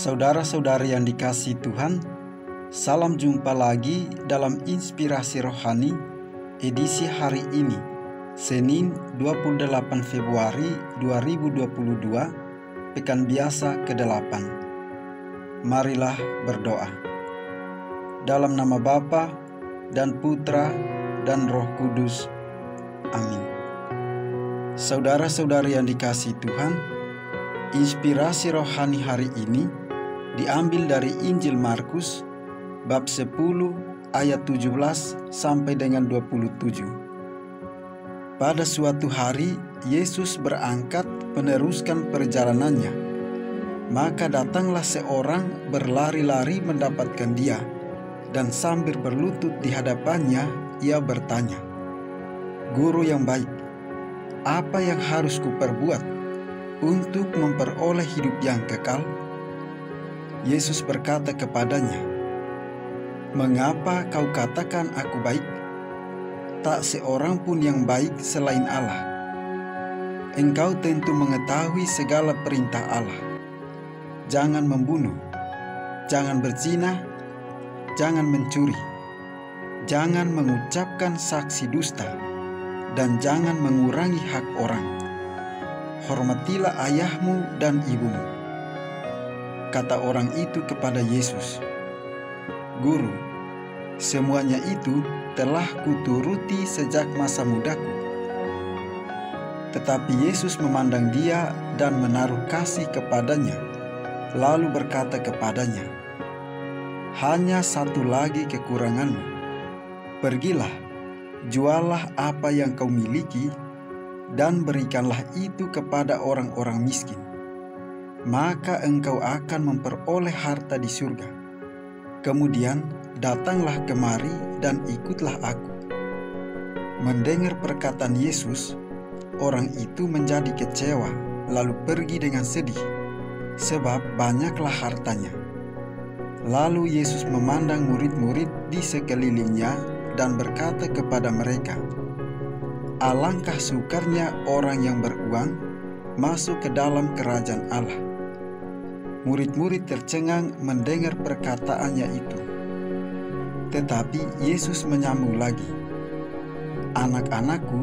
Saudara-saudari yang dikasihi Tuhan, salam jumpa lagi dalam Inspirasi Rohani edisi hari ini, Senin 28 Februari 2022, Pekan Biasa ke-8. Marilah berdoa. Dalam nama Bapa dan Putra dan Roh Kudus. Amin. Saudara-saudari yang dikasihi Tuhan, inspirasi rohani hari ini diambil dari Injil Markus bab 10 ayat 17 sampai dengan 27. Pada suatu hari Yesus berangkat meneruskan perjalanannya. Maka datanglah seorang berlari-lari mendapatkan dia, dan sambil berlutut di hadapannya ia bertanya, "Guru yang baik, apa yang harus kuperbuat untuk memperoleh hidup yang kekal?" Yesus berkata kepadanya, "Mengapa kau katakan aku baik? Tak seorang pun yang baik selain Allah. Engkau tentu mengetahui segala perintah Allah. Jangan membunuh, jangan berzina, jangan mencuri, jangan mengucapkan saksi dusta, dan jangan mengurangi hak orang. Hormatilah ayahmu dan ibumu." Kata orang itu kepada Yesus, "Guru, semuanya itu telah kuturuti sejak masa mudaku." Tetapi Yesus memandang dia dan menaruh kasih kepadanya, lalu berkata kepadanya, "Hanya satu lagi kekuranganmu. Pergilah, juallah apa yang kau miliki, dan berikanlah itu kepada orang-orang miskin. Maka engkau akan memperoleh harta di surga. Kemudian datanglah kemari dan ikutlah aku." Mendengar perkataan Yesus, orang itu menjadi kecewa, lalu pergi dengan sedih, sebab banyaklah hartanya. Lalu Yesus memandang murid-murid di sekelilingnya dan berkata kepada mereka, "Alangkah sukarnya orang yang beruang masuk ke dalam kerajaan Allah." Murid-murid tercengang mendengar perkataannya itu. Tetapi Yesus menyambung lagi, "Anak-anakku,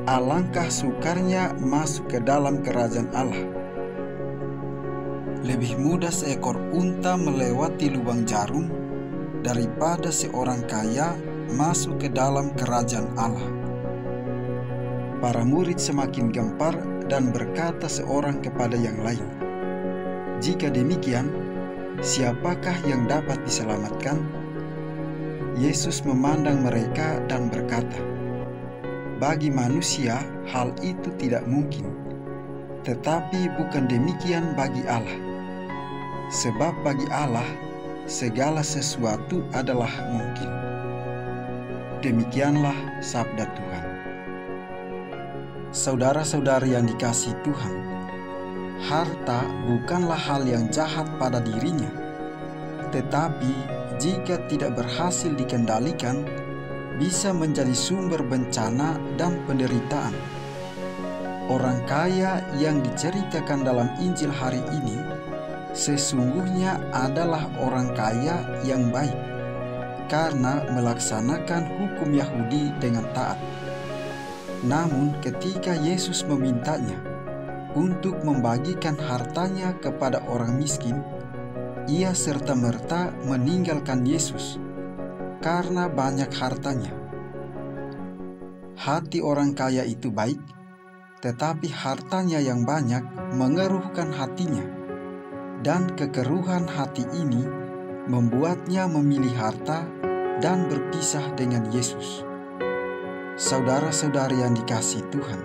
alangkah sukarnya masuk ke dalam kerajaan Allah. Lebih mudah seekor unta melewati lubang jarum daripada seorang kaya masuk ke dalam kerajaan Allah." Para murid semakin gempar dan berkata seorang kepada yang lain, "Jika demikian, siapakah yang dapat diselamatkan?" Yesus memandang mereka dan berkata, "Bagi manusia hal itu tidak mungkin, tetapi bukan demikian bagi Allah. Sebab bagi Allah segala sesuatu adalah mungkin." Demikianlah sabda Tuhan. Saudara-saudari yang dikasihi Tuhan, harta bukanlah hal yang jahat pada dirinya, tetapi jika tidak berhasil dikendalikan, bisa menjadi sumber bencana dan penderitaan. Orang kaya yang diceritakan dalam Injil hari ini sesungguhnya adalah orang kaya yang baik, karena melaksanakan hukum Yahudi dengan taat. Namun ketika Yesus memintanya untuk membagikan hartanya kepada orang miskin, ia serta-merta meninggalkan Yesus karena banyak hartanya. Hati orang kaya itu baik, tetapi hartanya yang banyak mengeruhkan hatinya, dan kekeruhan hati ini membuatnya memilih harta dan berpisah dengan Yesus. Saudara-saudari yang dikasihi Tuhan,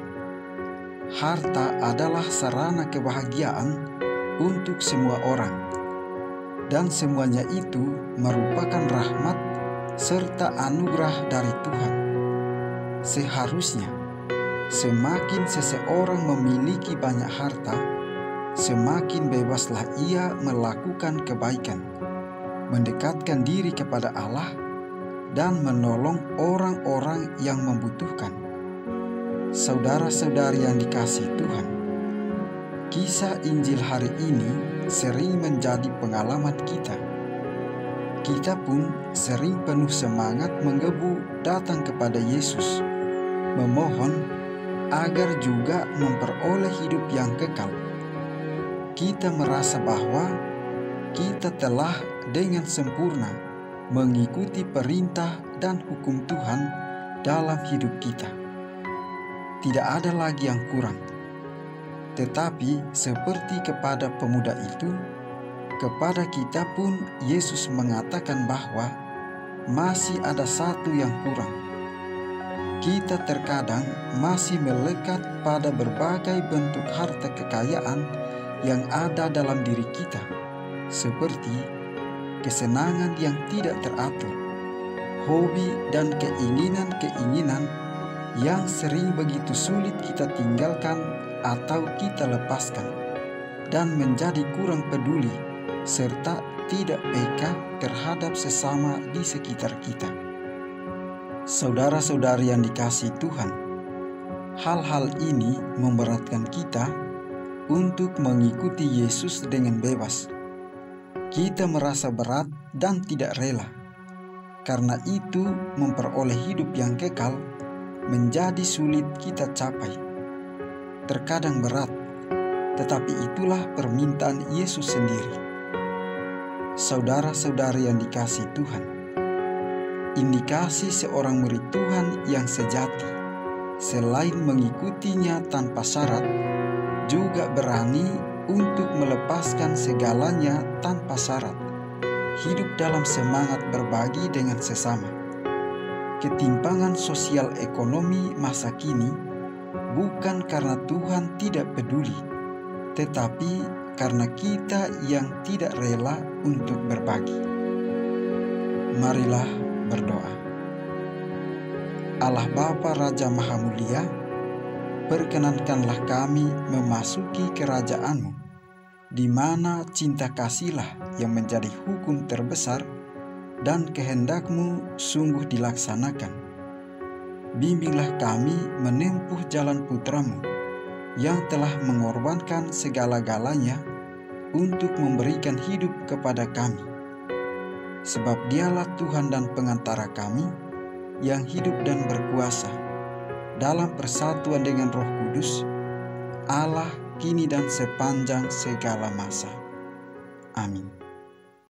harta adalah sarana kebahagiaan untuk semua orang, dan semuanya itu merupakan rahmat serta anugerah dari Tuhan. Seharusnya semakin seseorang memiliki banyak harta, semakin bebaslah ia melakukan kebaikan, mendekatkan diri kepada Allah, dan menolong orang-orang yang membutuhkan. Saudara-saudari yang dikasihi Tuhan, kisah Injil hari ini sering menjadi pengalaman kita. Kita pun sering penuh semangat menggebu datang kepada Yesus, memohon agar juga memperoleh hidup yang kekal. Kita merasa bahwa kita telah dengan sempurna mengikuti perintah dan hukum Tuhan dalam hidup kita. Tidak ada lagi yang kurang. Tetapi seperti kepada pemuda itu, kepada kita pun Yesus mengatakan bahwa masih ada satu yang kurang. Kita terkadang masih melekat pada berbagai bentuk harta kekayaan yang ada dalam diri kita, seperti kesenangan yang tidak teratur, hobi dan keinginan-keinginan yang sering begitu sulit kita tinggalkan atau kita lepaskan, dan menjadi kurang peduli serta tidak peka terhadap sesama di sekitar kita. Saudara-saudari yang dikasihi Tuhan, hal-hal ini memberatkan kita untuk mengikuti Yesus dengan bebas. Kita merasa berat dan tidak rela. Karena itu, memperoleh hidup yang kekal menjadi sulit kita capai. Terkadang berat, tetapi itulah permintaan Yesus sendiri. Saudara-saudari yang dikasihi Tuhan, indikasi seorang murid Tuhan yang sejati, selain mengikutinya tanpa syarat, juga berani untuk melepaskan segalanya tanpa syarat, hidup dalam semangat berbagi dengan sesama. Ketimpangan sosial ekonomi masa kini bukan karena Tuhan tidak peduli, tetapi karena kita yang tidak rela untuk berbagi. Marilah berdoa. Allah Bapa Raja Maha Mulia, perkenankanlah kami memasuki kerajaan-Mu, di mana cinta kasihlah yang menjadi hukum terbesar dan kehendak-Mu sungguh dilaksanakan. Bimbinglah kami menempuh jalan Putra-Mu yang telah mengorbankan segala-galanya untuk memberikan hidup kepada kami. Sebab Dialah Tuhan dan pengantara kami yang hidup dan berkuasa dalam persatuan dengan Roh Kudus, Allah kini dan sepanjang segala masa. Amin.